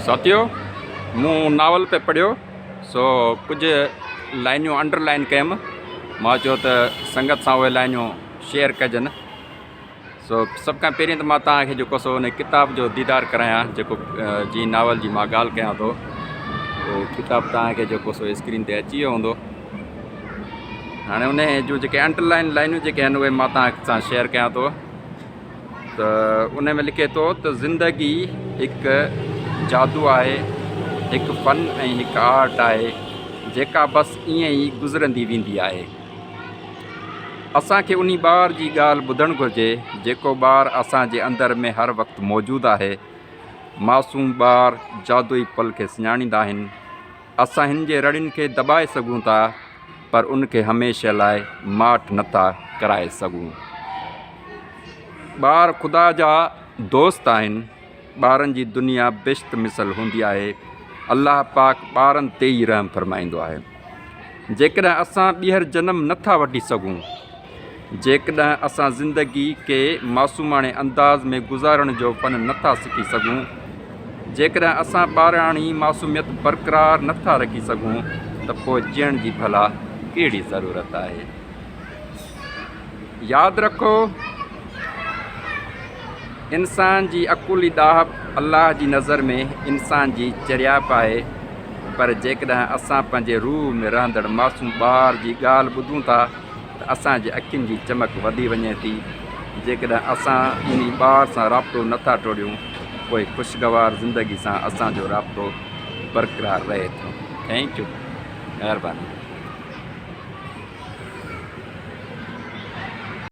साथियों, मूं नावल पे पढ़ियो सो कुछ लाइनियूं अंडरलाइन कयमि। मां चयो त संगत सां उहे लाइनियूं शेयर कजनि। सो सभ खां पहिरीं त मां तव्हांखे जेको सो उन किताब जो दीदार करायां, जेको जी नावल जी मां ॻाल्हि कयां थो। किताब तव्हांखे जेको सो स्क्रीन ते अची वियो हूंदो। हाणे उन जूं जेके अंडरलाइन लाइनियूं जेके आहिनि उहे मां तव्हां सां शेयर कयां थो। त उन में लिखे थो त ज़िंदगी हिकु जादू आहे, हिकु फ़न ऐं हिकु आर्ट आहे जेका बसि ईअं ई गुज़रंदी वेंदी आहे। असांखे उन ॿार जी ॻाल्हि ॿुधणु घुरिजे जेको ॿारु असांजे अंदरि में हर वक़्तु मौजूदु आहे। मासूम ॿार जादुई पल खे सुञाणींदा आहिनि। असां हिन जे रड़ियुनि खे दॿाए सघूं था, पर उनखे हमेशह लाइ माठ नथा कराए सघूं। ॿार ख़ुदा जा दोस्त आहिनि। ॿारनि जी दुनिया बेश्त मिसल हूंदी आहे। अल्लाह पाक ॿारनि ते ई रहम फरमाईंदो आहे। जेकॾहिं असां ॿीहर जनम नथा वठी सघूं, जेकॾहिं असां ज़िंदगी खे मासूमाणे अंदाज़ में गुज़ारण जो फ़न नथा सिखी सघूं, जेकॾहिं असां ॿाराणी मासूमियत बरक़रार नथा रखी सघूं, त पोइ जीअण जी भला कहिड़ी ज़रूरत आहे। यादि रखो, इंसान जी अकुली दाहब अल्लाह जी नज़र में इंसान जी चरियाप आहे। पर जेकॾहिं असां पंहिंजे रूह में रहंदड़ मासूम ॿार जी ॻाल्हि ॿुधूं था त असांजे अखियुनि जी चमक वधी वञे थी। जेकॾहिं असां इन ॿार सां राब्तो नथा टोड़ियूं, पोइ ख़ुशगवार ज़िंदगी सां असांजो राब्तो बरक़रार रहे थो। थैंक यू, महिरबानी।